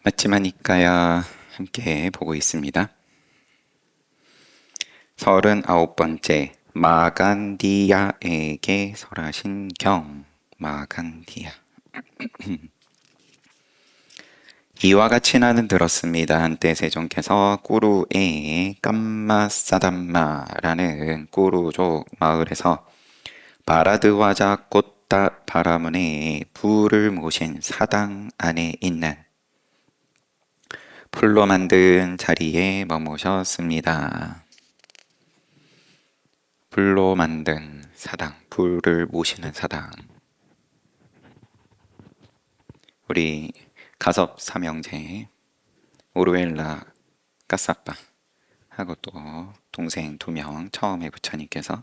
맞지마니까야 함께 보고 있습니다. 39번째 마간디아에게 설하신 경. 마간디아. 이와 같이 나는 들었습니다. 한때 세종께서 꾸루에 깜마사담마라는 꾸루족 마을에서 바라드와자 꽃다 바라문에 부를 모신 사당 안에 있는 풀로 만든 자리에 머무셨습니다. 불로 만든 사당, 불을 모시는 사당. 우리 가섭 삼형제 오르웰라 까사빠 하고 또 동생 2명 처음에 부처님께서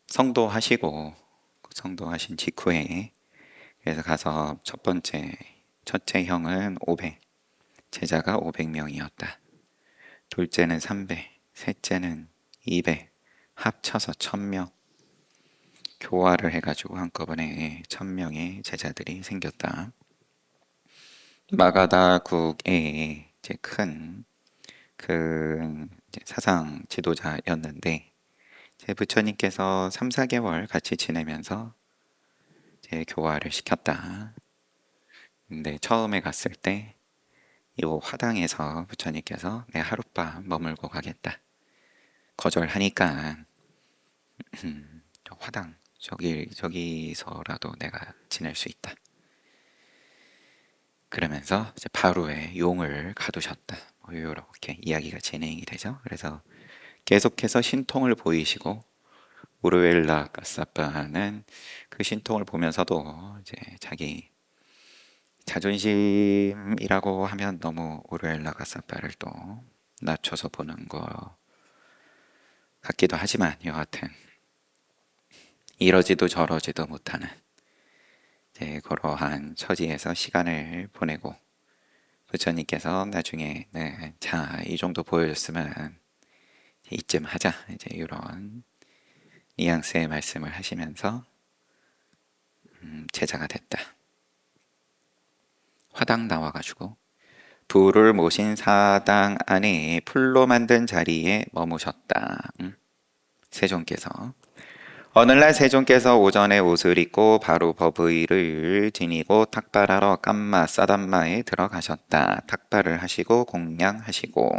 성도하시고 성도하신 직후에 그래서 가섭 첫째 형은 500, 제자가 500명이었다. 둘째는 300, 셋째는 200, 합쳐서 1000명. 교화를 해가지고 한꺼번에 1000명의 제자들이 생겼다. 마가다국의 이제 큰 사상 지도자였는데 제 부처님께서 3, 4개월 같이 지내면서 이제 교화를 시켰다. 근데 처음에 갔을 때 이 화당에서 부처님께서 내 하룻밤 머물고 가겠다. 거절하니까 화당 저기서라도 내가 지낼 수 있다. 그러면서 이제 바로에 용을 가두셨다. 이렇게 이야기가 진행이 되죠. 그래서 계속해서 신통을 보이시고 우르웰라 까사빠는 그 신통을 보면서도 이제 자기 자존심이라고 하면 너무 우르웰라 까사빠를 또 낮춰서 보는 거 같기도 하지만 여하튼 이러지도 저러지도 못하는 이제 그러한 처지에서 시간을 보내고 부처님께서 나중에 자, 이 정도 보여줬으면 이쯤 하자 이제 이런 뉘앙스의 말씀을 하시면서 제자가 됐다. 화당 나와가지고 부를 모신 사당 안에 풀로 만든 자리에 머무셨다. 세종께서 어느날 세종께서 오전에 옷을 입고 바로 법의를 지니고 탁발하러 깜마 싸담마에 들어가셨다. 탁발을 하시고 공양하시고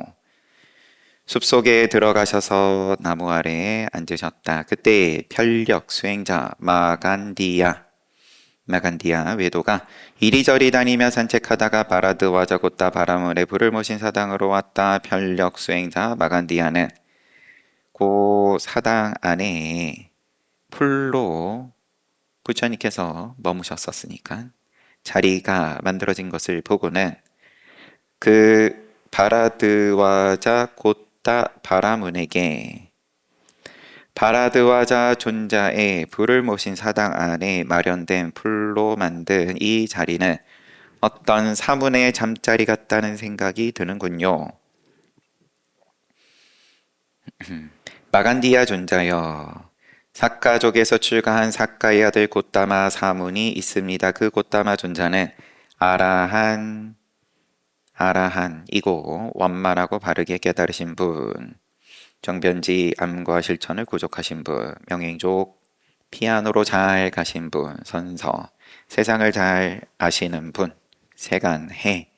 숲속에 들어가셔서 나무 아래에 앉으셨다. 그때 편력 수행자 마간디아 외도가 이리저리 다니며 산책하다가 바라드와자 곧다 바라문에 불을 모신 사당으로 왔다. 편력 수행자 마간디아는 그 사당 안에 풀로 부처님께서 머무셨었으니까 자리가 만들어진 것을 보고는 그 바라드와자 곧다 바라문에게 바라드와자 존자의 불을 모신 사당 안에 마련된 풀로 만든 이 자리는 어떤 사문의 잠자리 같다는 생각이 드는군요. 마간디아 존자여, 사가족에서 출가한 사가의 아들 고따마 사문이 있습니다. 그 고따마 존자는 아라한이고 완만하고 바르게 깨달으신 분, 정변지 암과 실천을 구족하신 분, 명행족 피아노로 잘 가신 분, 선서 세상을 잘 아시는 분, 세간해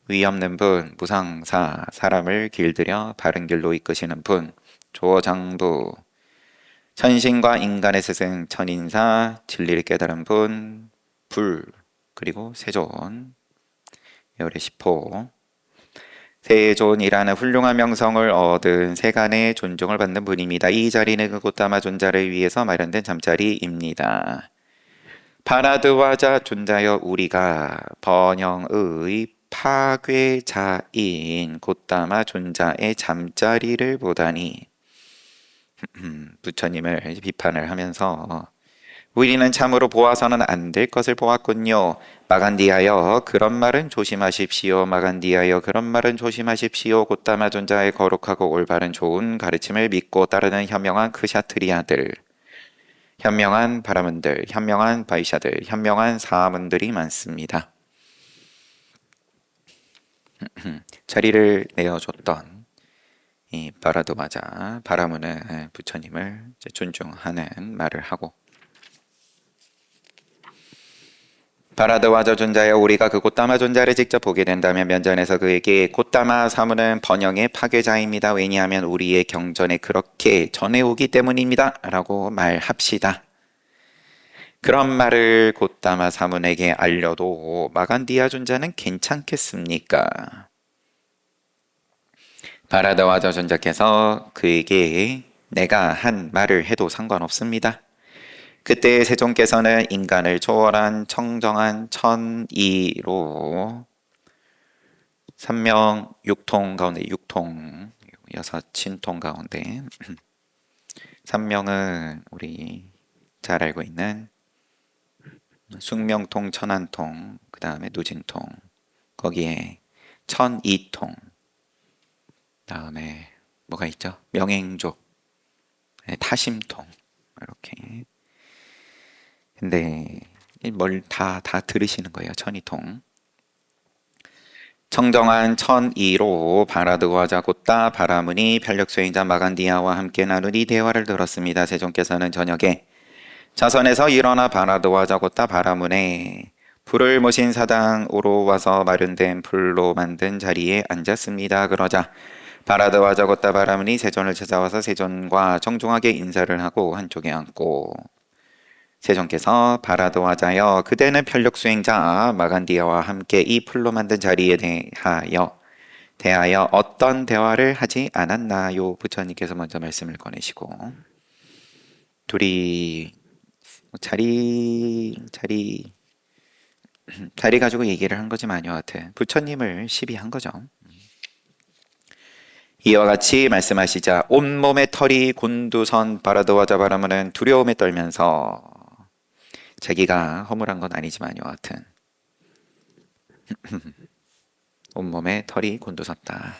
위 없는 분, 무상사 사람을 길들여 바른 길로 이끄시는 분, 조어장부 천신과 인간의 스승 천인사 진리를 깨달은 분, 불 그리고 세존 열의 10호 세존이라는 훌륭한 명성을 얻은 세간의 존중을 받는 분입니다. 이 자리는 그 고따마 존자를 위해서 마련된 잠자리입니다. 바라드와자 존자여, 우리가 번영의 파괴자인 고따마 존자의 잠자리를 보다니 부처님을 비판을 하면서 우리는 참으로 보아서는 안 될 것을 보았군요. 마간디하여 그런 말은 조심하십시오. 마간디하여 그런 말은 조심하십시오. 고따마 존자의 거룩하고 올바른 좋은 가르침을 믿고 따르는 현명한 크샤트리아들, 현명한 바라문들, 현명한 바이샤들, 현명한 사문들이 많습니다. 자리를 내어줬던 이 바라도바자 바라문은 부처님을 이제 존중하는 말을 하고, 바라드와저 존자여, 우리가 그 곧다마 존자를 직접 보게 된다면 면전에서 그에게 곧다마 사무는 번영의 파괴자입니다, 왜냐하면 우리의 경전에 그렇게 전해오기 때문입니다 라고 말합시다. 그런 말을 곧다마 사문에게 알려도 마간디아 존자는 괜찮겠습니까? 바라드와저 존자께서 그에게 내가 한 말을 해도 상관없습니다. 그때 세존께서는 인간을 초월한 청정한 천이로 삼명 육통 가운데, 육통 여섯 신통 가운데 삼명은 우리 잘 알고 있는 숙명통, 천안통, 그 다음에 누진통, 거기에 천이통, 다음에 뭐가 있죠? 명행족, 타심통, 이렇게. 근데 뭘 다 들으시는 거예요. 천이통. 청정한 천이로 바라드와자 곧다 바라문이 편력수행자 마간디아와 함께 나누니 대화를 들었습니다. 세존께서는 저녁에 자선에서 일어나 바라드와자 곧다 바라문에 불을 모신 사당으로 와서 마련된 불로 만든 자리에 앉았습니다. 그러자 바라드와자 곧다 바라문이 세존을 찾아와서 세존과 정중하게 인사를 하고 한쪽에 앉고, 세존께서 바라도하자여, 그대는 편력수행자 마간디아와 함께 이 풀로 만든 자리에 대하여 어떤 대화를 하지 않았나요? 부처님께서 먼저 말씀을 꺼내시고, 둘이 자리 가지고 얘기를 한 거지만 여하튼 부처님을 시비한 거죠. 이와 같이 말씀하시자 온몸에 털이 곤두선 바라도와자 바라문은 두려움에 떨면서, 자기가 허물한 건 아니지만 여하튼 온몸에 털이 곤두섰다.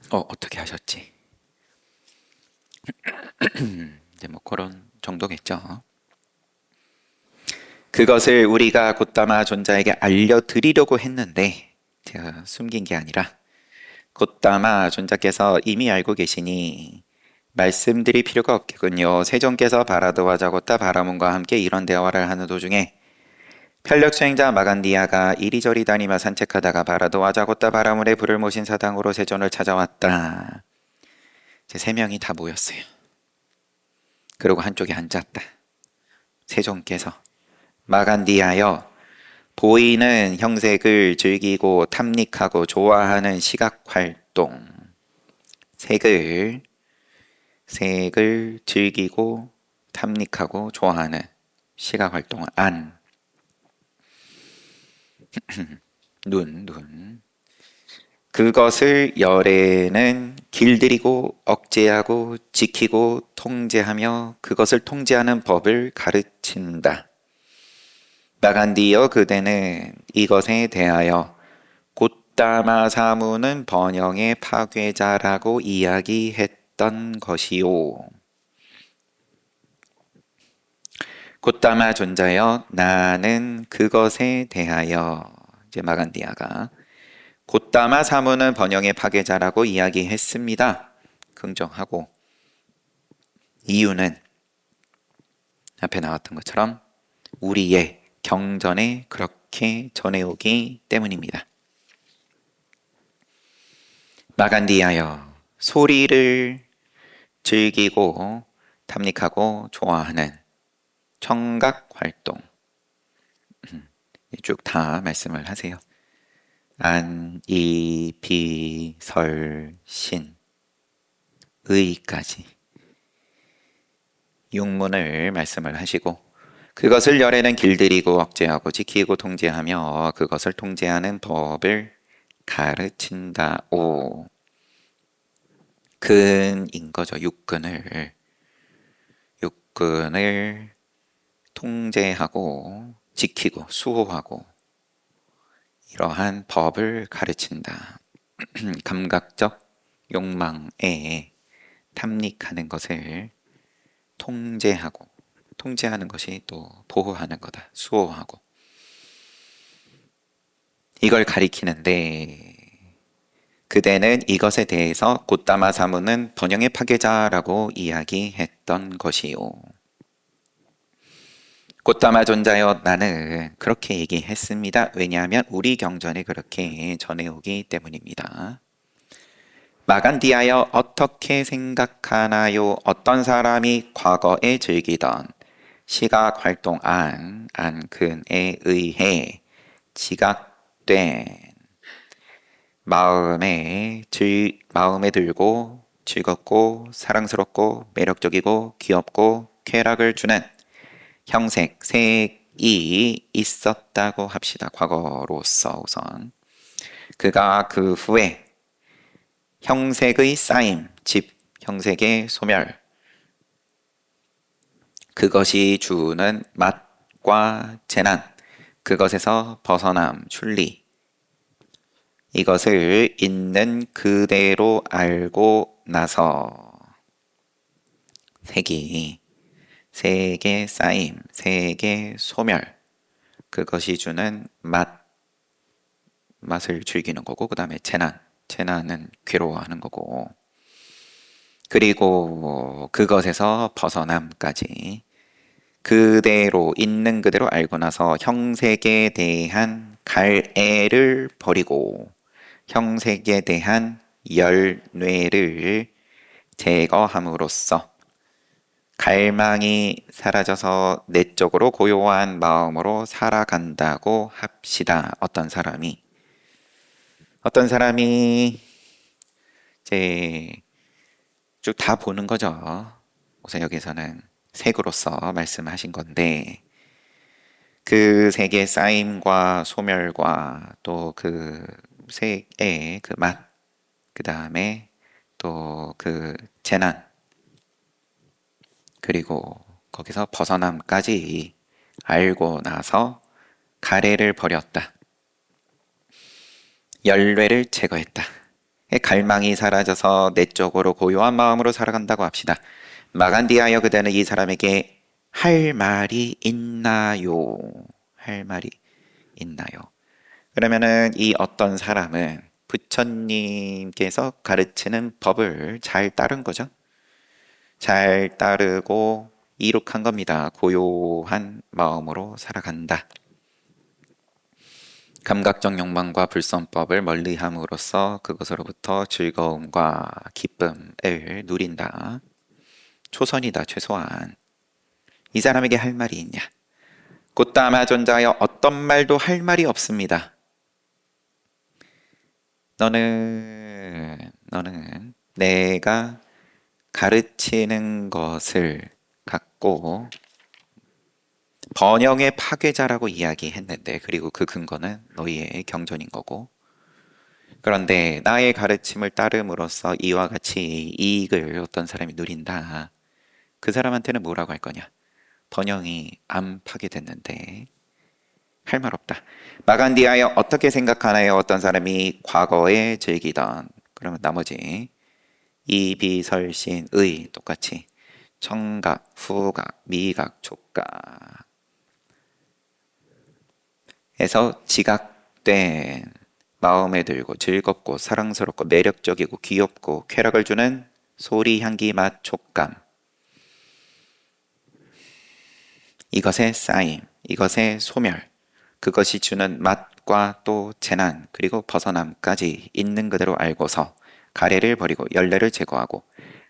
어떻게 하셨지? 이제 뭐 그런 정도겠죠. 그것을 우리가 곧다마 존자에게 알려드리려고 했는데 제가 숨긴 게 아니라 곧다마 존자께서 이미 알고 계시니 말씀드릴 필요가 없겠군요. 세존께서 바라드와자 곧다 바라문과 함께 이런 대화를 하는 도중에 편력수행자 마간디아가 이리저리 다니며 산책하다가 바라드와자 곧다 바라문의 불을 모신 사당으로 세존을 찾아왔다. 이제 세 명이 다 모였어요. 그리고 한쪽에 앉았다. 세존께서 마간디아여, 보이는 형색을 즐기고 탐닉하고 좋아하는 시각활동, 색을 즐기고 탐닉하고 좋아하는 시각활동, 안, 눈. 그것을 열에는 길들이고 억제하고 지키고 통제하며 그것을 통제하는 법을 가르친다. 마간디여, 그대는 이것에 대하여 곧다마 사무는 번영의 파괴자라고 이야기했던 것이요. 곧다마 존자여, 나는 그것에 대하여, 이제 마간디아가 곧다마 사무는 번영의 파괴자라고 이야기했습니다. 긍정하고, 이유는 앞에 나왔던 것처럼 우리의 경전에 그렇게 전해오기 때문입니다. 마간디아여, 소리를 즐기고 탐닉하고 좋아하는 청각 활동, 쭉 다 말씀을 하세요. 안, 이, 비, 설, 신, 의까지 육문을 말씀을 하시고, 그것을 열에는 길들이고 억제하고 지키고 통제하며 그것을 통제하는 법을 가르친다. 오, 근인 거죠. 육근을 통제하고 지키고 수호하고 이러한 법을 가르친다. 감각적 욕망에 탐닉하는 것을 통제하는 것이 또 보호하는 거다. 수호하고. 이걸 가리키는데 그대는 이것에 대해서 곧다마 사무는 번영의 파괴자라고 이야기했던 것이요. 곧다마 존자여 나는 그렇게 얘기했습니다. 왜냐하면 우리 경전에 그렇게 전해오기 때문입니다. 마간디하여 어떻게 생각하나요? 어떤 사람이 과거에 즐기던 시각 활동 안근에 의해 지각된 마음에 들고 즐겁고 사랑스럽고 매력적이고 귀엽고 쾌락을 주는 형색이 있었다고 합시다. 과거로서 우선 그가 그 후에 형색의 쌓임, 형색의 소멸, 그것이 주는 맛과 재난, 그것에서 벗어남, 출리, 이것을 있는 그대로 알고 나서 색의 쌓임, 색의 소멸, 그것이 주는 맛을 즐기는 거고, 그 다음에 재난은 괴로워하는 거고, 그리고 그것에서 벗어남까지 그대로 있는 그대로 알고 나서 형색에 대한 갈애를 버리고 형색에 대한 열뇌를 제거함으로써 갈망이 사라져서 내적으로 고요한 마음으로 살아간다고 합시다. 어떤 사람이 이제 쭉 다 보는 거죠. 우선 여기서는 색으로서 말씀하신 건데 그 색의 쌓임과 소멸과 또 그 색의 그 맛, 그 다음에 또 그 재난, 그리고 거기서 벗어남까지 알고 나서 가래를 버렸다. 열뇌를 제거했다. 갈망이 사라져서 내적으로 고요한 마음으로 살아간다고 합시다. 마간디하여 그대는 이 사람에게 할 말이 있나요? 할 말이 있나요? 그러면은 이 어떤 사람은 부처님께서 가르치는 법을 잘 따른 거죠. 잘 따르고 이룩한 겁니다. 고요한 마음으로 살아간다. 감각적 욕망과 불선법을 멀리함으로써 그것으로부터 즐거움과 기쁨을 누린다. 초선이다, 최소한. 이 사람에게 할 말이 있냐? 곧다마 존자여 어떤 말도 할 말이 없습니다. 너는 내가 가르치는 것을 갖고 번영의 파괴자라고 이야기했는데, 그리고 그 근거는 너희의 경전인 거고, 그런데 나의 가르침을 따름으로써 이와 같이 이익을 어떤 사람이 누린다. 그 사람한테는 뭐라고 할 거냐? 번영이 안 파괴됐는데 할 말 없다. 마간디하여 어떻게 생각하나요? 어떤 사람이 과거에 즐기던, 그러면 나머지 이비설신의 똑같이 청각, 후각, 미각, 촉각 에서 지각된 마음에 들고 즐겁고 사랑스럽고 매력적이고 귀엽고 쾌락을 주는 소리, 향기, 맛, 촉감, 이것의 쌓임, 이것의 소멸, 그것이 주는 맛과 또 재난, 그리고 벗어남까지 있는 그대로 알고서 가래를 버리고 열매를 제거하고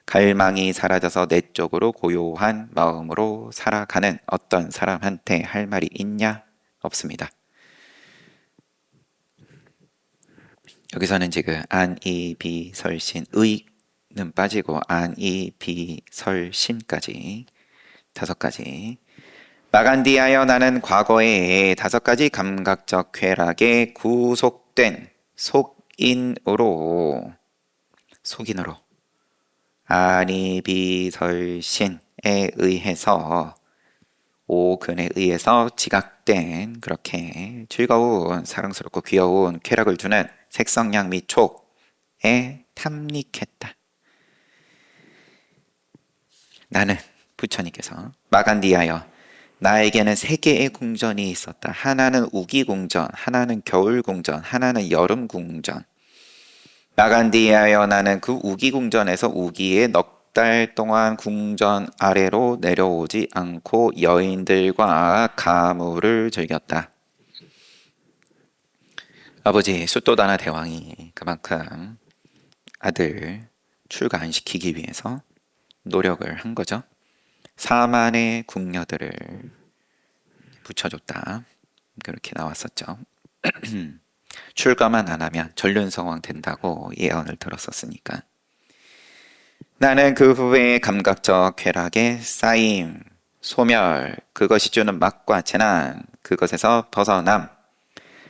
갈망이 사라져서 내적으로 고요한 마음으로 살아가는 어떤 사람한테 할 말이 있냐? 없습니다. 여기서는 지금 안이비설신의는 빠지고 안이비설신까지 5가지. 마간디하여 나는 과거에 5가지 감각적 쾌락에 구속된 속인으로 안이비설신에 의해서 오근에 의해서 지각된 그렇게 즐거운 사랑스럽고 귀여운 쾌락을 주는 색성향 및 촉에 탐닉했다. 나는 부처님께서 마간디하여 나에게는 세 개의 궁전이 있었다. 하나는 우기궁전, 하나는 겨울궁전, 하나는 여름궁전. 마간디아여, 나는 그 우기궁전에서 우기에 넉 달 동안 궁전 아래로 내려오지 않고 여인들과 가무를 즐겼다. 아버지 수또다나 대왕이 그만큼 아들 출가시키기 위해서 노력을 한 거죠. 4만의 궁녀들을 붙여줬다. 그렇게 나왔었죠. 출가만 안 하면 전륜성왕 된다고 예언을 들었었으니까. 나는 그 후에 감각적 쾌락의 쌓임, 소멸, 그것이 주는 막과 재난, 그것에서 벗어남,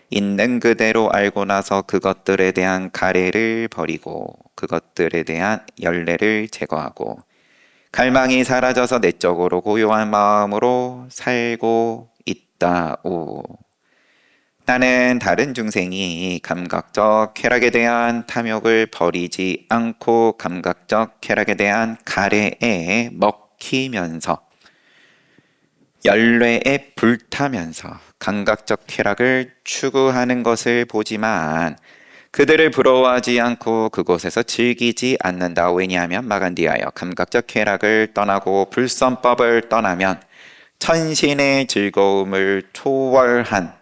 있는 그대로 알고 나서 그것들에 대한 가래를 버리고 그것들에 대한 열래를 제거하고 갈망이 사라져서 내적으로 고요한 마음으로 살고 있다오. 나는 다른 중생이 감각적 쾌락에 대한 탐욕을 버리지 않고 감각적 쾌락에 대한 가래에 먹히면서 열뇌에 불타면서 감각적 쾌락을 추구하는 것을 보지만 그들을 부러워하지 않고 그곳에서 즐기지 않는다. 왜냐하면 마간디하여 감각적 쾌락을 떠나고 불선법을 떠나면 천신의 즐거움을 초월한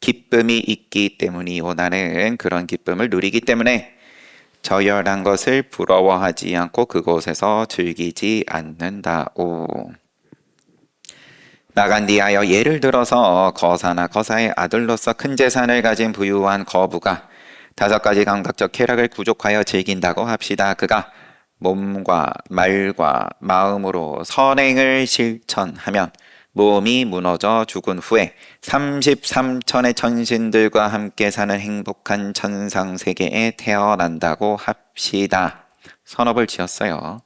기쁨이 있기 때문이요. 나는 그런 기쁨을 누리기 때문에 저열한 것을 부러워하지 않고 그곳에서 즐기지 않는다오. 마간디하여, 예를 들어서 거사나 거사의 아들로서 큰 재산을 가진 부유한 거부가 5가지 감각적 쾌락을 구족하여 즐긴다고 합시다. 그가 몸과 말과 마음으로 선행을 실천하면 몸이 무너져 죽은 후에 33천의 천신들과 함께 사는 행복한 천상세계에 태어난다고 합시다. 선업을 지었어요.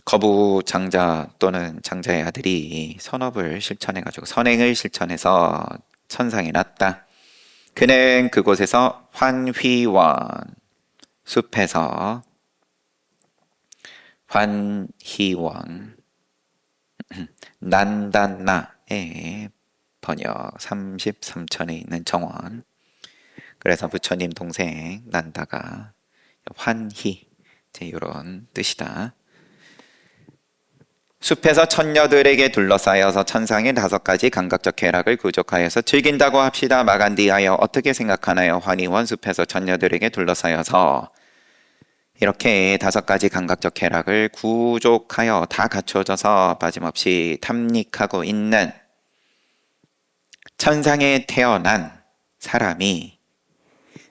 거부 장자 또는 장자의 아들이 선업을 실천해가지고 선행을 실천해서 천상에 났다. 그는 그곳에서 환휘원, 숲에서 환희원, 난단나의 번역 33천에 있는 정원. 그래서 부처님 동생 난다가 환희, 이런 뜻이다. 숲에서 천녀들에게 둘러싸여서 천상의 5가지 감각적 쾌락을 구족하여서 즐긴다고 합시다. 마간디하여, 어떻게 생각하나요? 환희원, 숲에서 천녀들에게 둘러싸여서 이렇게 5가지 감각적 쾌락을 구족하여 다 갖춰져서 빠짐없이 탐닉하고 있는 천상에 태어난 사람이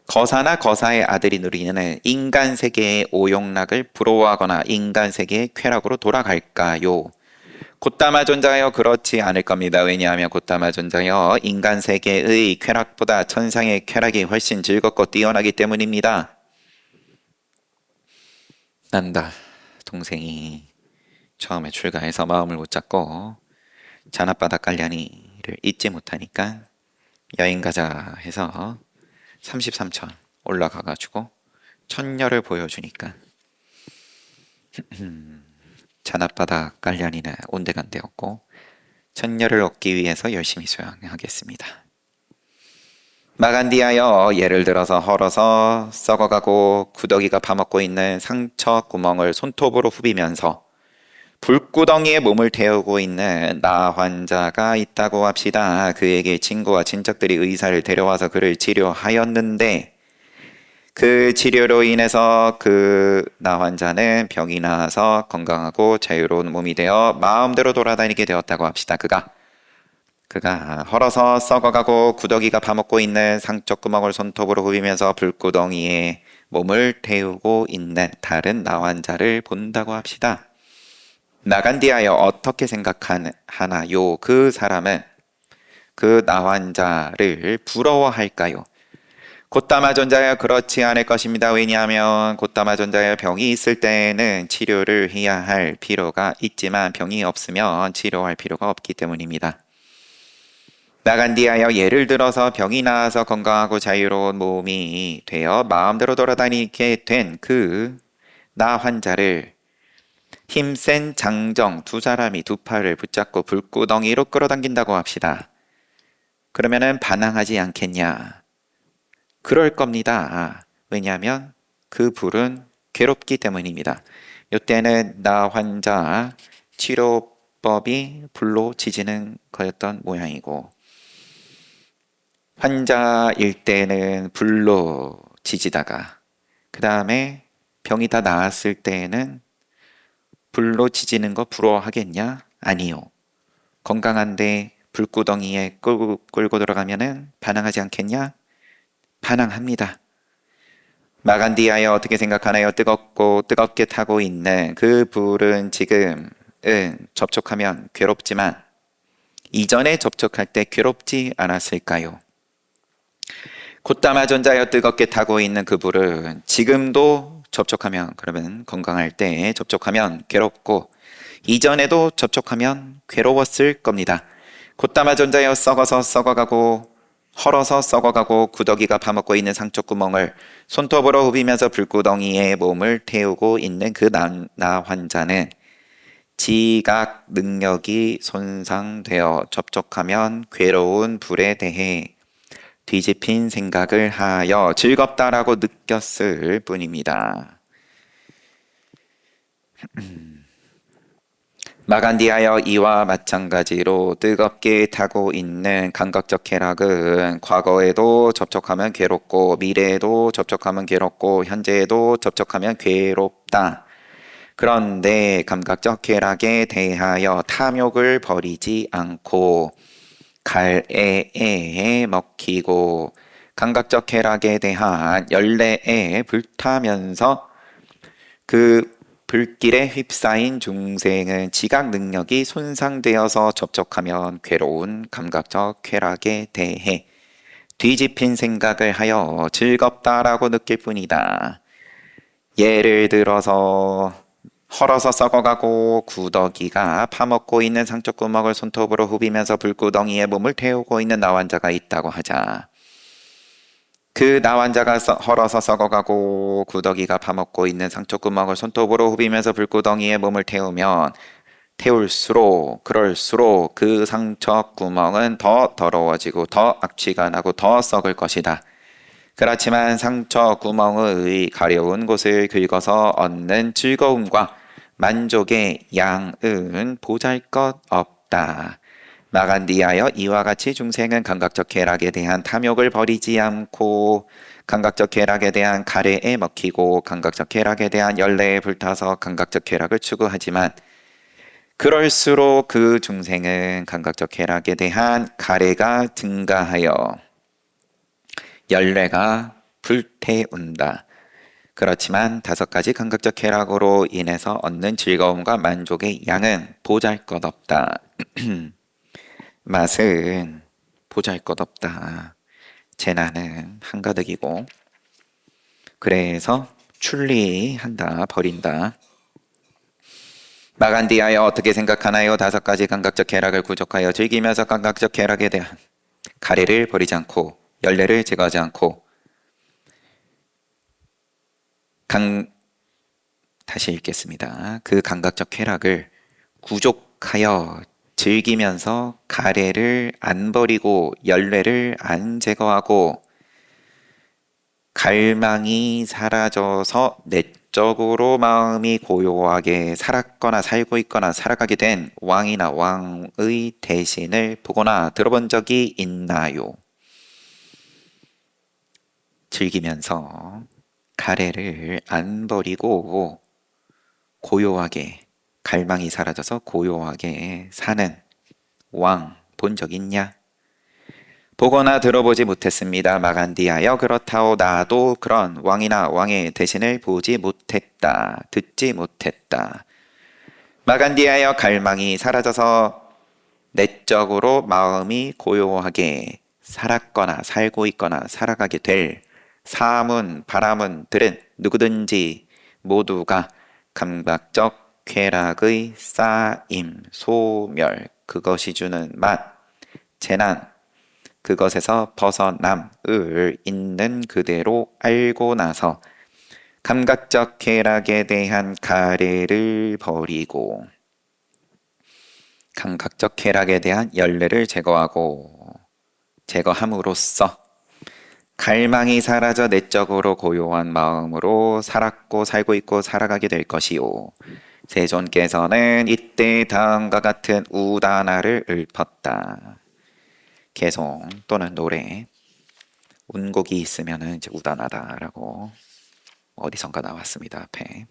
거사나 거사의 아들이 누리는 인간 세계의 오용락을 부러워하거나 인간 세계의 쾌락으로 돌아갈까요? 곧다마 존자여, 그렇지 않을 겁니다. 왜냐하면 곧다마 존자여, 인간 세계의 쾌락보다 천상의 쾌락이 훨씬 즐겁고 뛰어나기 때문입니다. 난다 동생이 처음에 출가해서 마음을 못 잡고 잔앞바다 깔려니를 잊지 못하니까 여행 가자 해서 33천 올라가가지고 천녀를 보여주니까 잔앞바다 깔려니는 온데간데였고 천녀를 얻기 위해서 열심히 수행하겠습니다. 마간디하여, 예를 들어서 헐어서 썩어가고 구더기가 파먹고 있는 상처 구멍을 손톱으로 후비면서 불구덩이에 몸을 태우고 있는 나 환자가 있다고 합시다. 그에게 친구와 친척들이 의사를 데려와서 그를 치료하였는데 그 치료로 인해서 그 나 환자는 병이 나서 건강하고 자유로운 몸이 되어 마음대로 돌아다니게 되었다고 합시다. 그가 헐어서 썩어가고 구더기가 파먹고 있는 상처구멍을 손톱으로 후비면서 불구덩이에 몸을 태우고 있는 다른 나 환자를 본다고 합시다. 마간디하여, 어떻게 생각하나요? 그 사람은 그 나 환자를 부러워할까요? 곧다마 존자여, 그렇지 않을 것입니다. 왜냐하면 곧다마 존자여, 병이 있을 때에는 치료를 해야 할 필요가 있지만 병이 없으면 치료할 필요가 없기 때문입니다. 마간디하여, 예를 들어서 병이 나아서 건강하고 자유로운 몸이 되어 마음대로 돌아다니게 된 그 나 환자를 힘센 장정 두 사람이 두 팔을 붙잡고 불구덩이로 끌어당긴다고 합시다. 그러면은 반항하지 않겠냐? 그럴 겁니다. 왜냐하면 그 불은 괴롭기 때문입니다. 이때는 나 환자 치료법이 불로 지지는 거였던 모양이고, 환자일 때는 불로 지지다가 그 다음에 병이 다 나았을 때에는 불로 지지는 거 부러워하겠냐? 아니요. 건강한데 불구덩이에 끌고 들어가면은 반항하지 않겠냐? 반항합니다. 마간디아여 어떻게 생각하나요? 뜨겁게 타고 있는 그 불은 지금은 접촉하면 괴롭지만 이전에 접촉할 때 괴롭지 않았을까요? 콧담아전자여 뜨겁게 타고 있는 그 불은 지금도 접촉하면, 그러면 건강할 때 접촉하면 괴롭고 이전에도 접촉하면 괴로웠을 겁니다. 콧담아전자여 썩어가고 헐어서 썩어가고 구더기가 파먹고 있는 상처 구멍을 손톱으로 후비면서 불구덩이에 몸을 태우고 있는 그 나 환자는 지각 능력이 손상되어 접촉하면 괴로운 불에 대해 뒤집힌 생각을 하여 즐겁다라고 느꼈을 뿐입니다. 마간디하여 이와 마찬가지로 뜨겁게 타고 있는 감각적 쾌락은 과거에도 접촉하면 괴롭고 미래에도 접촉하면 괴롭고 현재에도 접촉하면 괴롭다. 그런데 감각적 쾌락에 대하여 탐욕을 버리지 않고 갈애에 먹히고 감각적 쾌락에 대한 열매에 불타면서 그 불길에 휩싸인 중생은 지각 능력이 손상되어서 접촉하면 괴로운 감각적 쾌락에 대해 뒤집힌 생각을 하여 즐겁다라고 느낄 뿐이다. 예를 들어서 헐어서 썩어가고 구더기가 파먹고 있는 상처 구멍을 손톱으로 후비면서 불구덩이에 몸을 태우고 있는 나 환자가 있다고 하자. 그 나 환자가 헐어서 썩어가고 구더기가 파먹고 있는 상처 구멍을 손톱으로 후비면서 불구덩이에 몸을 태우면 그럴수록 그 상처 구멍은 더 더러워지고 더 악취가 나고 더 썩을 것이다. 그렇지만 상처 구멍의 가려운 곳을 긁어서 얻는 즐거움과 만족의 양은 보잘것없다. 마간디하여 이와 같이 중생은 감각적 쾌락에 대한 탐욕을 버리지 않고 감각적 쾌락에 대한 가래에 먹히고 감각적 쾌락에 대한 열매에 불타서 감각적 쾌락을 추구하지만 그럴수록 그 중생은 감각적 쾌락에 대한 가래가 증가하여 열매가 불태운다. 그렇지만 5가지 감각적 쾌락으로 인해서 얻는 즐거움과 만족의 양은 보잘것없다. 맛은 보잘것없다. 재난은 한가득이고 그래서 출리한다, 버린다. 마간디하여 어떻게 생각하나요? 5가지 감각적 쾌락을 구족하여 즐기면서 감각적 쾌락에 대한 가래를 버리지 않고 열매를 제거하지 않고 다시 읽겠습니다. 그 감각적 쾌락을 구족하여 즐기면서 가래를 안 버리고 열매를 안 제거하고 갈망이 사라져서 내적으로 마음이 고요하게 살았거나 살고 있거나 살아가게 된 왕이나 왕의 대신을 보거나 들어본 적이 있나요? 즐기면서 가래를 안 버리고 고요하게 갈망이 사라져서 고요하게 사는 왕 본 적 있냐? 보거나 들어보지 못했습니다. 마간디하여 그렇다오 나도 그런 왕이나 왕의 대신을 보지 못했다. 듣지 못했다. 마간디하여 갈망이 사라져서 내적으로 마음이 고요하게 살았거나 살고 있거나 살아가게 될 사문, 바라문들은 누구든지 모두가 감각적 쾌락의 쌓임, 소멸, 그것이 주는 맛, 재난, 그것에서 벗어남을 있는 그대로 알고 나서 감각적 쾌락에 대한 가래를 버리고 감각적 쾌락에 대한 열례를 제거함으로써 갈망이 사라져 내적으로 고요한 마음으로 살았고 살고 있고 살아가게 될 것이요. 세존께서는 이때 다음과 같은 우다나를 읊었다. 개송 또는 노래, 운곡이 있으면 이제 우다나다라고 어디선가 나왔습니다. 앞에.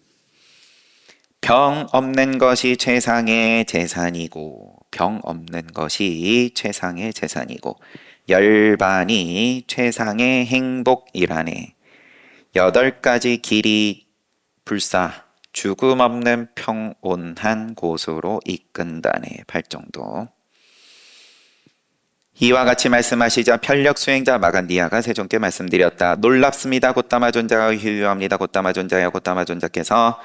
병 없는 것이 최상의 재산이고 병 없는 것이 최상의 재산이고 열반이 최상의 행복이라네. 8가지 길이 불사 죽음 없는 평온한 곳으로 이끈다네. 8정도. 이와 같이 말씀하시자 편력 수행자 마간디아가 세존께 말씀드렸다. 놀랍습니다. 곧다마 존자가 휴유합니다. 곧다마 존자여 곧다마 존자께서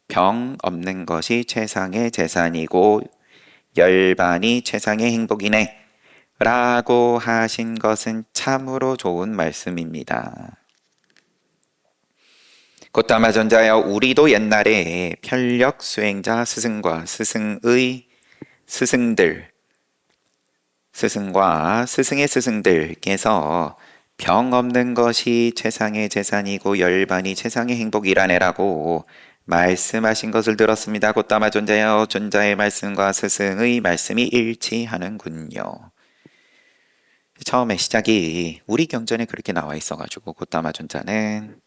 병 없는 것이 최상의 재산이고 열반이 최상의 행복이네 라고 하신 것은 참으로 좋은 말씀입니다. 곧다마 존자여, 우리도 옛날에 편력 수행자 스승과 스승의 스승들, 스승과 스승의 스승들께서 병 없는 것이 최상의 재산이고 열반이 최상의 행복이라네라고 말씀하신 것을 들었습니다. 곧다마 존자여, 존자의 말씀과 스승의 말씀이 일치하는군요. 처음에 시작이 우리 경전에 그렇게 나와 있어가지고 곧다마 존자는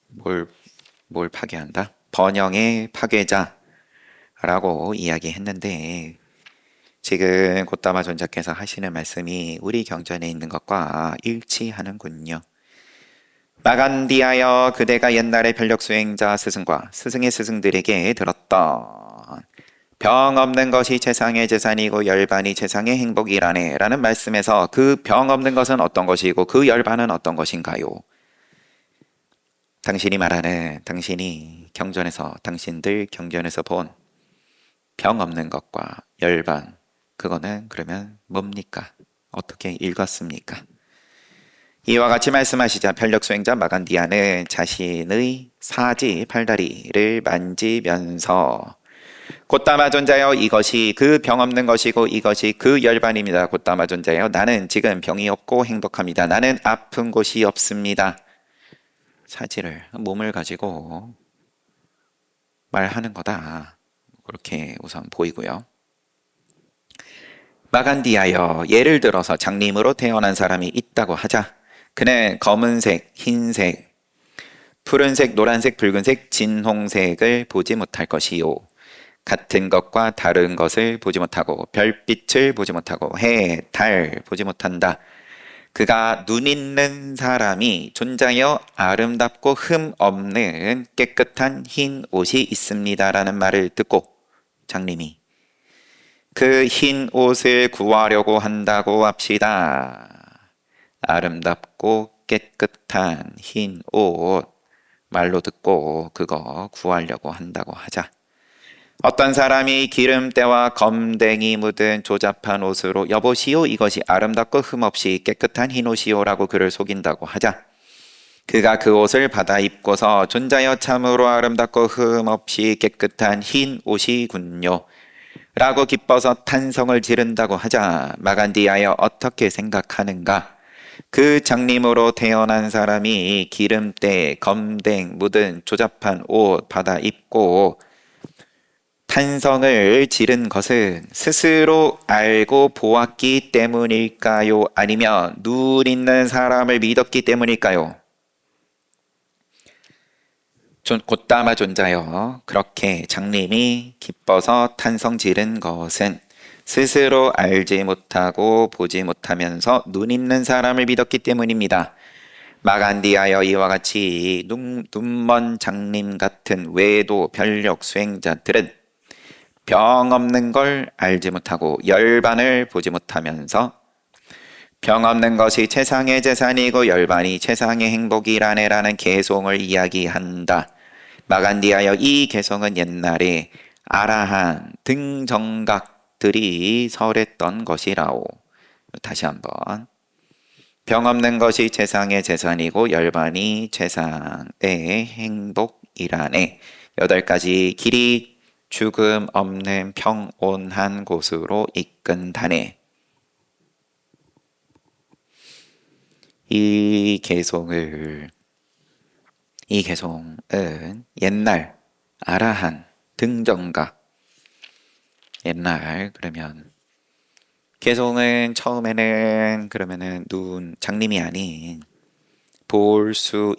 뭘 파괴한다? 번영의 파괴자라고 이야기했는데 지금 곧다마 존자께서 하시는 말씀이 우리 경전에 있는 것과 일치하는군요. 마간디하여, 그대가 옛날에 편력 수행자 스승과 스승의 스승들에게 들었던 병 없는 것이 최상의 재산이고 열반이 최상의 행복이라네 라는 말씀에서 그 병 없는 것은 어떤 것이고 그 열반은 어떤 것인가요? 당신이 경전에서, 당신들 경전에서 본 병 없는 것과 열반, 그거는 그러면 뭡니까? 어떻게 읽었습니까? 이와 같이 말씀하시자 편력 수행자 마간디아는 자신의 사지 팔다리를 만지면서 곧다마 존자여, 이것이 그 병 없는 것이고 이것이 그 열반입니다. 곧다마 존자여, 나는 지금 병이 없고 행복합니다. 나는 아픈 곳이 없습니다. 사지를, 몸을 가지고 말하는 거다. 그렇게 우선 보이고요. 마간디하여, 예를 들어서 장님으로 태어난 사람이 있다고 하자. 그는 검은색, 흰색, 푸른색, 노란색, 붉은색, 진홍색을 보지 못할 것이요. 같은 것과 다른 것을 보지 못하고 별빛을 보지 못하고 해, 달 보지 못한다. 그가 눈 있는 사람이 존자여 아름답고 흠 없는 깨끗한 흰 옷이 있습니다라는 말을 듣고 장님이 그 흰 옷을 구하려고 한다고 합시다. 아름답고 깨끗한 흰 옷 말로 듣고 그거 구하려고 한다고 하자. 어떤 사람이 기름때와 검댕이 묻은 조잡한 옷으로 여보시오, 이것이 아름답고 흠없이 깨끗한 흰 옷이오라고 그를 속인다고 하자. 그가 그 옷을 받아 입고서 존자여 참으로 아름답고 흠없이 깨끗한 흰 옷이군요 라고 기뻐서 탄성을 지른다고 하자. 마간디하여, 어떻게 생각하는가? 그 장님으로 태어난 사람이 기름때 검댕 묻은 조잡한 옷 받아 입고 탄성을 지른 것은 스스로 알고 보았기 때문일까요? 아니면 눈 있는 사람을 믿었기 때문일까요? 곧다마 존자여, 그렇게 장님이 기뻐서 탄성 지른 것은 스스로 알지 못하고 보지 못하면서 눈 있는 사람을 믿었기 때문입니다. 마간디하여, 이와 같이 눈먼 장님 같은 외도 편력 수행자들은 병 없는 걸 알지 못하고 열반을 보지 못하면서 병 없는 것이 최상의 재산이고 열반이 최상의 행복이라네라는 개송을 이야기한다. 마간디하여, 이 개송은 옛날에 아라한 등정각들이 설했던 것이라오. 다시 한번. 병 없는 것이 세상의 재산이고 열반이 세상의 행복이라네. 8가지 길이 죽음 없는 평온한 곳으로 이끈다네. 이 개송은 옛날 아라한 등정가, 옛날 그러면 개송은 처음에는 그러면은 장님이 아닌 볼 수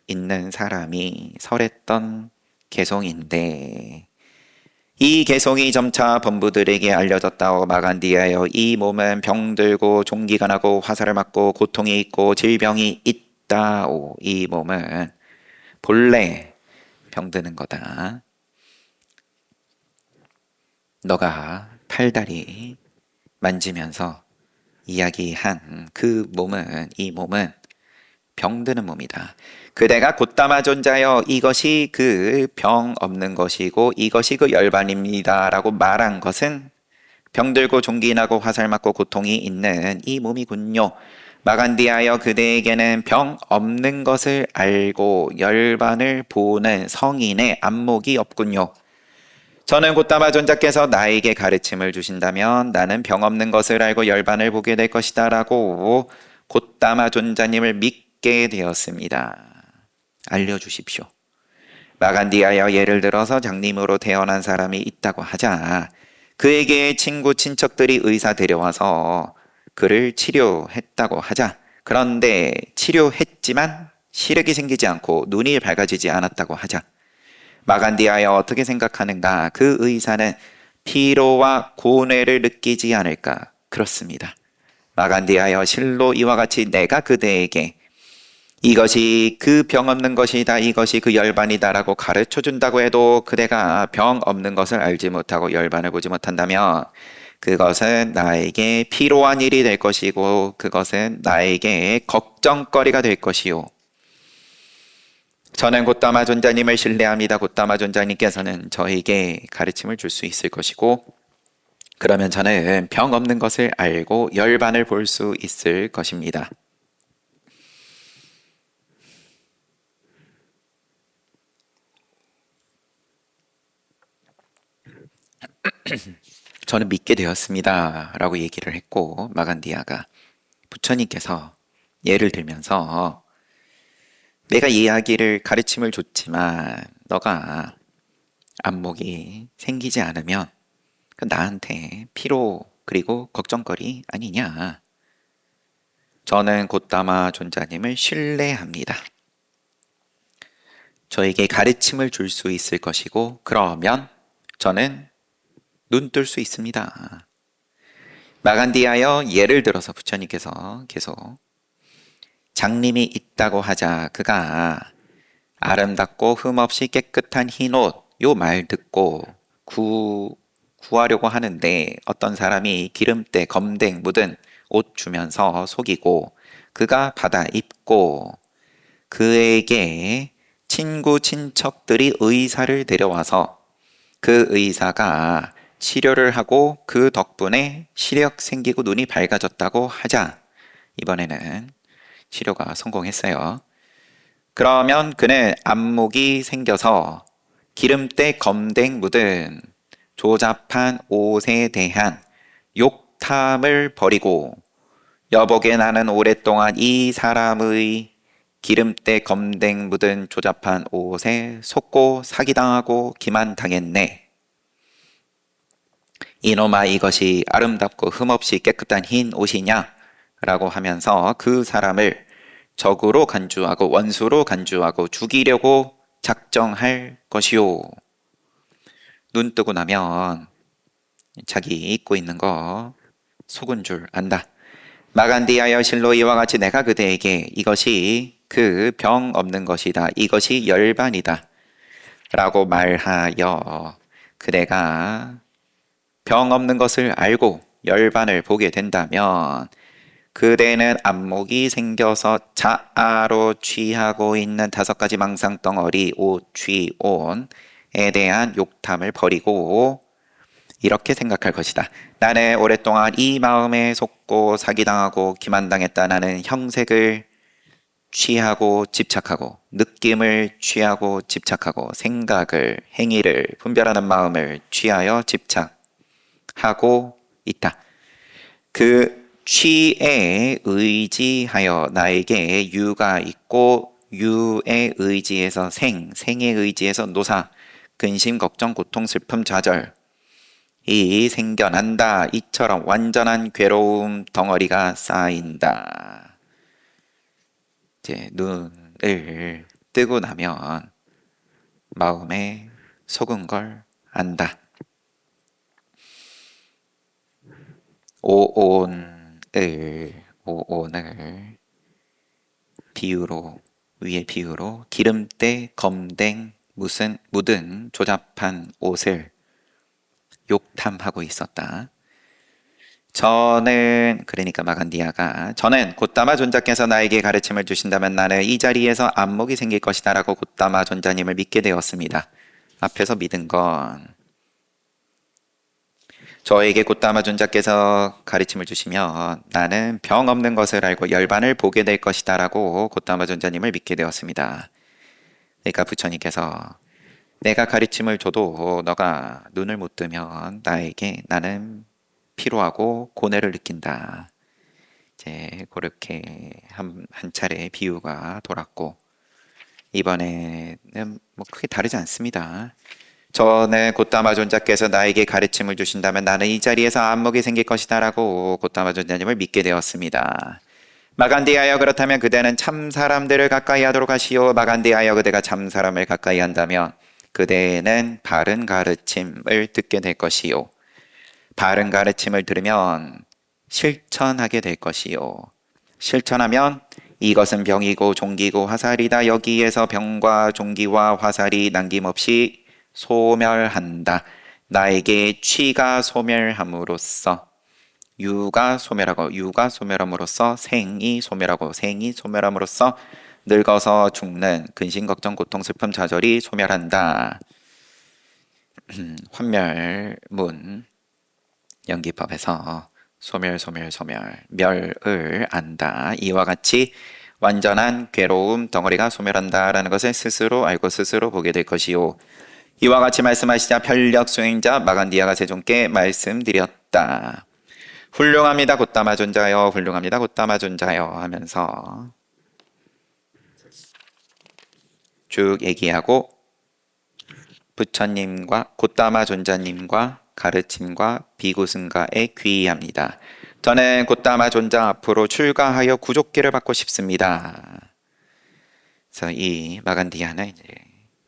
있는 사람이 설했던 개송인데, 이 개송이 점차 범부들에게 알려졌다고 마간디하여 이 몸은 병들고 종기가 나고 화살을 맞고 고통이 있고 질병이 있다오. 이 몸은 본래 병드는 거다. 너가 팔다리 만지면서 이야기한 이 몸은 병드는 몸이다. 그대가 곧담아 존자여 이것이 그 병 없는 것이고 이것이 그 열반입니다 라고 말한 것은 병들고 종기나고 화살 맞고 고통이 있는 이 몸이군요. 마간디하여 그대에게는 병 없는 것을 알고 열반을 보는 성인의 안목이 없군요. 저는 곧담아 존자께서 나에게 가르침을 주신다면 나는 병 없는 것을 알고 열반을 보게 될 것이다 라고 곧담아 존자님을 믿게 되었습니다. 알려주십시오. 마간디하여 예를 들어서 장님으로 태어난 사람이 있다고 하자. 그에게 친구 친척들이 의사 데려와서 그를 치료했다고 하자. 그런데 치료했지만 시력이 생기지 않고 눈이 밝아지지 않았다고 하자. 마간디하여 어떻게 생각하는가? 그 의사는 피로와 고뇌를 느끼지 않을까? 그렇습니다. 마간디하여 실로 이와 같이 내가 그대에게 이것이 그 병 없는 것이다, 이것이 그 열반이다 라고 가르쳐 준다고 해도 그대가 병 없는 것을 알지 못하고 열반을 보지 못한다면 그것은 나에게 피로한 일이 될 것이고 그것은 나에게 걱정거리가 될 것이요. 저는 곧담아 존자님을 신뢰합니다. 곧담아 존자님께서는 저에게 가르침을 줄 수 있을 것이고 그러면 저는 병 없는 것을 알고 열반을 볼 수 있을 것입니다. 저는 믿게 되었습니다 라고 얘기를 했고 마간디아가 부처님께서 예를 들면서 내가 이야기를 가르침을 줬지만 너가 안목이 생기지 않으면 그 나한테 피로 그리고 걱정거리 아니냐. 저는 곧담아 존자님을 신뢰합니다. 저에게 가르침을 줄 수 있을 것이고 그러면 저는 눈 뜰 수 있습니다. 마간디하여 예를 들어서 부처님께서 계속 장님이 있다고 하자 그가 아름답고 흠없이 깨끗한 흰옷 요 말 듣고 구하려고 하는데 어떤 사람이 기름때 검댕 묻은 옷 주면서 속이고 그가 받아 입고 그에게 친구 친척들이 의사를 데려와서 그 의사가 치료를 하고 그 덕분에 시력 생기고 눈이 밝아졌다고 하자. 이번에는 치료가 성공했어요. 그러면 그는 안목이 생겨서 기름때 검댕 묻은 조잡한 옷에 대한 욕탐을 버리고 여보게 나는 오랫동안 이 사람의 기름때 검댕 묻은 조잡한 옷에 속고 사기당하고 기만당했네. 이놈아 이것이 아름답고 흠없이 깨끗한 흰 옷이냐? 라고 하면서 그 사람을 적으로 간주하고 원수로 간주하고 죽이려고 작정할 것이요. 눈 뜨고 나면 자기 입고 있는 거 속은 줄 안다. 마간디하여 실로 이와 같이 내가 그대에게 이것이 그 병 없는 것이다. 이것이 열반이다. 라고 말하여 그대가 병 없는 것을 알고 열반을 보게 된다면 그대는 안목이 생겨서 자아로 취하고 있는 5가지 망상덩어리 옷, 취, 온에 대한 욕탐을 버리고 이렇게 생각할 것이다. 나는 오랫동안 이 마음에 속고 사기당하고 기만당했다. 나는 형색을 취하고 집착하고 느낌을 취하고 집착하고 생각을 행위를 분별하는 마음을 취하여 집착하고 있다. 그 취에 의지하여 나에게 유가 있고 유의 의지에서 생의 의지에서 노사, 근심, 걱정, 고통, 슬픔, 좌절 이 생겨난다. 이처럼 완전한 괴로움 덩어리가 쌓인다. 이제 눈을 뜨고 나면 마음에 속은 걸 안다. 오온을 비유로 위의 비유로 기름때 검댕 묻은 조잡한 옷을 욕탐하고 있었다. 그러니까 마간디아가 저는 곧다마 존자께서 나에게 가르침을 주신다면 나는 이 자리에서 안목이 생길 것이다 라고 곧다마 존자님을 믿게 되었습니다. 앞에서 믿은 건 저에게 곧다마 존자께서 가르침을 주시면 나는 병 없는 것을 알고 열반을 보게 될 것이다 라고 곧다마 존자님을 믿게 되었습니다. 그러니까 부처님께서 내가 가르침을 줘도 너가 눈을 못 뜨면 나는 피로하고 고뇌를 느낀다. 이제 그렇게 한 차례 비유가 돌았고 이번에는 뭐 크게 다르지 않습니다. 저는 곧다마 존자께서 나에게 가르침을 주신다면 나는 이 자리에서 안목이 생길 것이다 라고 곧다마 존자님을 믿게 되었습니다. 마간디하여 그렇다면 그대는 참 사람들을 가까이 하도록 하시오. 마간디하여 그대가 참 사람을 가까이 한다면 그대는 바른 가르침을 듣게 될 것이요. 바른 가르침을 들으면 실천하게 될 것이요. 실천하면 이것은 병이고 종기고 화살이다. 여기에서 병과 종기와 화살이 남김없이 소멸한다. 나에게 취가 소멸함으로써 유가 소멸함으로써 생이 소멸함으로써 늙어서 죽는 근심 걱정 고통 슬픔 좌절이 소멸한다. 환멸문 연기법에서 소멸 멸을 안다. 이와 같이 완전한 괴로움 덩어리가 소멸한다라는 것을 스스로 알고 스스로 보게 될 것이요. 이와 같이 말씀하시자 편력 수행자 마간디아가 세존께 말씀드렸다. 훌륭합니다 곧다마 존자여, 훌륭합니다 곧다마 존자여 하면서 쭉 얘기하고 부처님과 곧다마 존자님과 가르침과 비구승가에 귀의합니다. 저는 곧다마 존자 앞으로 출가하여 구족기를 받고 싶습니다. 그래서 이 마간디아는 이제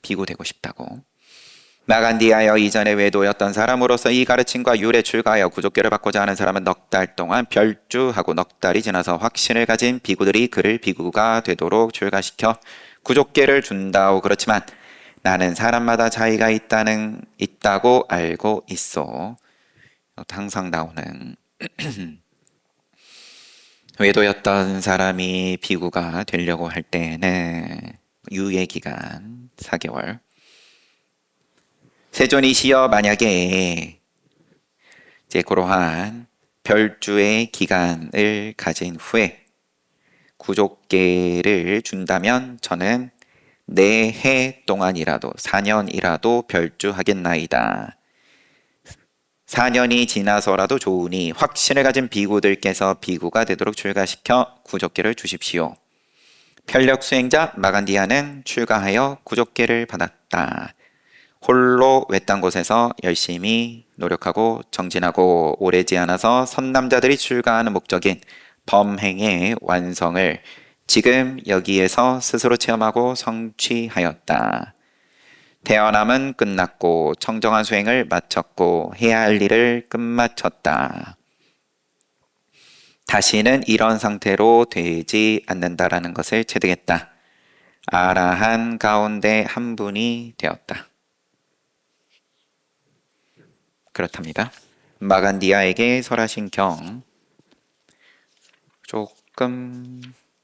비구되고 싶다고. 마간디아여, 이전에 외도였던 사람으로서 이 가르침과 율에 출가하여 구족기를 받고자 하는 사람은 넉 달 동안 별주하고 넉 달이 지나서 확신을 가진 비구들이 그를 비구가 되도록 출가시켜 구족기를 준다오. 그렇지만 나는 사람마다 차이가 있다고 알고 있어. 항상 나오는 외도였던 사람이 비구가 되려고 할 때는 유예 기간 4개월. 세존이시여, 만약에 이제 그러한 별주의 기간을 가진 후에 구족계를 준다면 저는 4해 동안이라도 4년이라도 별주하겠나이다. 4년이 지나서라도 좋으니 확신을 가진 비구들께서 비구가 되도록 출가시켜 구족계를 주십시오. 편력 수행자 마간디아는 출가하여 구족계를 받았다. 홀로 외딴 곳에서 열심히 노력하고 정진하고 오래지 않아서 선남자들이 출가하는 목적인 범행의 완성을 지금 여기에서 스스로 체험하고 성취하였다. 태어남은 끝났고 청정한 수행을 마쳤고 해야 할 일을 끝마쳤다. 다시는 이런 상태로 되지 않는다라는 것을 체득했다. 아라한 가운데 한 분이 되었다. 그렇답니다. 마간디아에게 설하신 경 조금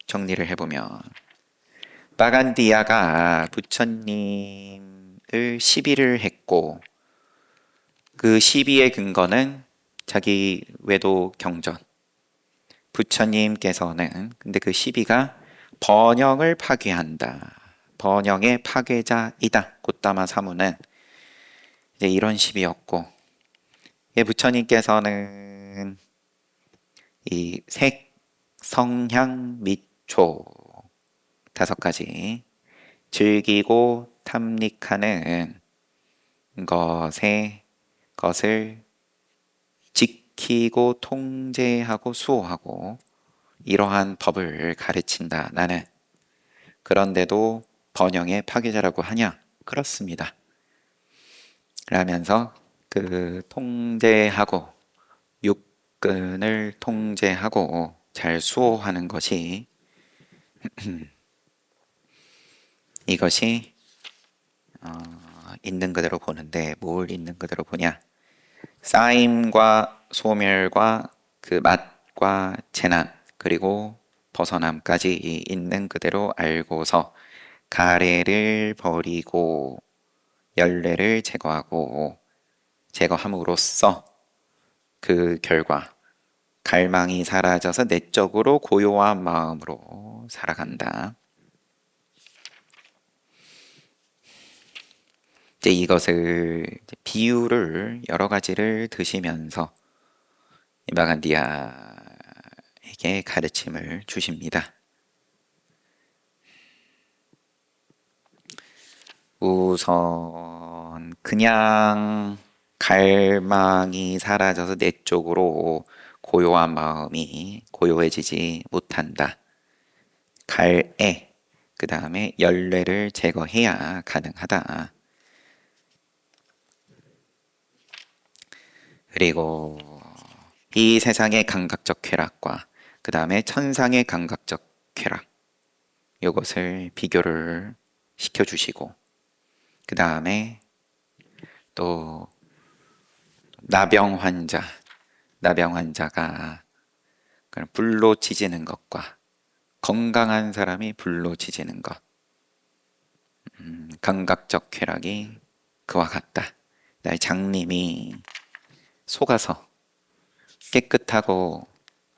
정리를 해보면 마간디아가 부처님을 시비를 했고 그 시비의 근거는 자기 외도 경전. 부처님께서는 근데 그 시비가 번영을 파괴한다. 번영의 파괴자이다. 곧다마 사무는 이제 이런 시비였고, 예, 부처님께서는 이 색, 성향, 미초 다섯 가지 즐기고 탐닉하는 것을 지키고 통제하고 수호하고 이러한 법을 가르친다. 나는 그런데도 번영의 파괴자라고 하냐? 그렇습니다. 그러면서 그 통제하고 육근을 통제하고 잘 수호하는 것이 이것이 있는 그대로 보는데 뭘 있는 그대로 보냐? 쌓임과 소멸과 그 맛과 재난 그리고 벗어남까지 있는 그대로 알고서 가래를 버리고 열래를 제거함으로써 그 결과 갈망이 사라져서 내적으로 고요한 마음으로 살아간다. 이제 이것을 비유를 여러 가지를 드시면서 마간디아에게 가르침을 주십니다. 우선 그냥 갈망이 사라져서 내 쪽으로 고요한 마음이 고요해지지 못한다. 갈애, 그 다음에 열뇌를 제거해야 가능하다. 그리고 이 세상의 감각적 쾌락과 그 다음에 천상의 감각적 쾌락, 이것을 비교를 시켜주시고, 그 다음에 또 나병 환자가 불로 지지는 것과 건강한 사람이 불로 지지는 것, 감각적 쾌락이 그와 같다. 나의 장님이 속아서 깨끗하고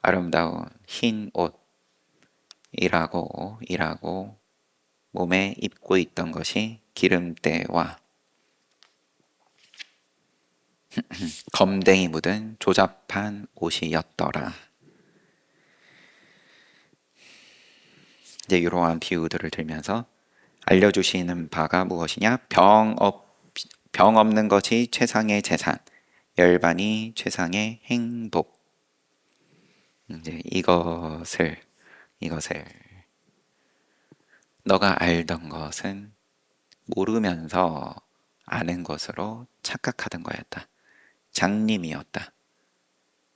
아름다운 흰 옷이라고 몸에 입고 있던 것이 기름때와 검댕이 묻은 조잡한 옷이었더라. 이제 이러한 비유들을 들면서 알려주시는 바가 무엇이냐? 병 없는 것이 최상의 재산, 열반이 최상의 행복. 이제 이것을 너가 알던 것은 모르면서 아는 것으로 착각하던 거였다. 장님이었다.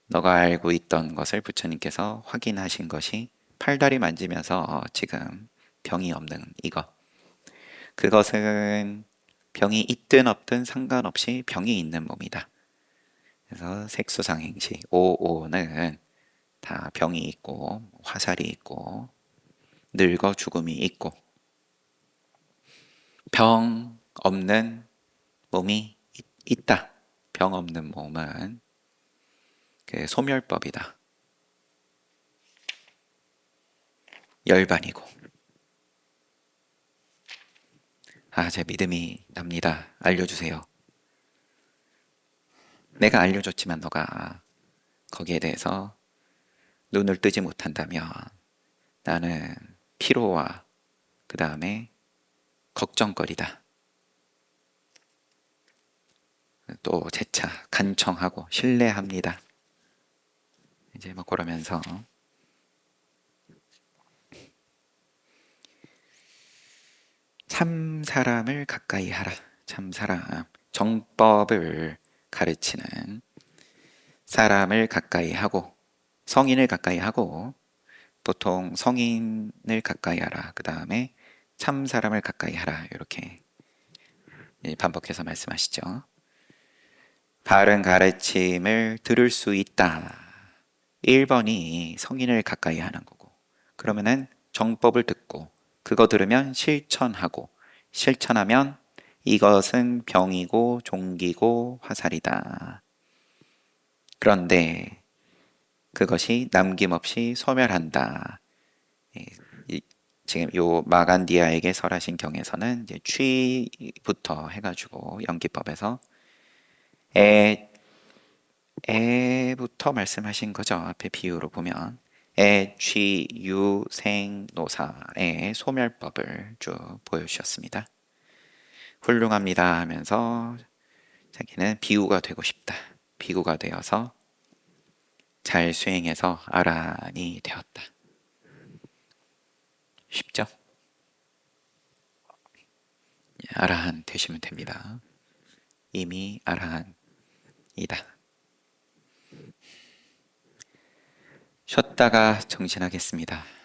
너가 알고 있던 것을 부처님께서 확인하신 것이 팔다리 만지면서 지금 병이 없는 이것. 그것은 병이 있든 없든 상관없이 병이 있는 몸이다. 그래서 색수상행시, 오오는 다 병이 있고 화살이 있고 늙어 죽음이 있고 병 없는 몸이 있다. 병 없는 몸은 그 소멸법이다. 열반이고. 제 믿음이 납니다. 알려주세요. 내가 알려줬지만 너가 거기에 대해서 눈을 뜨지 못한다면 나는 피로와 그 다음에 걱정거리다. 또 재차 간청하고 신뢰합니다. 이제 뭐 그러면서 참 사람을 가까이 하라. 참 사람, 정법을 가르치는 사람을 가까이 하고 성인을 가까이 하고 보통 성인을 가까이 하라. 그 다음에 참 사람을 가까이 하라. 이렇게 반복해서 말씀하시죠. 바른 가르침을 들을 수 있다. 1번이 성인을 가까이 하는 거고, 그러면은 정법을 듣고 그거 들으면 실천하고 실천하면 이것은 병이고 종기고 화살이다. 그런데 그것이 남김없이 소멸한다. 예, 지금 요 마간디아에게 설하신 경에서는 이제 취부터 해가지고 연기법에서 애, 애부터 말씀하신 거죠. 앞에 비유로 보면 애, 취, 유, 생, 노사의 소멸법을 쭉 보여주셨습니다. 훌륭합니다 하면서 자기는 비구가 되고 싶다. 비구가 되어서 잘 수행해서 아란이 되었다. 쉽죠? 아라한 되시면 됩니다. 이미 아라한이다. 쉬었다가 정진하겠습니다.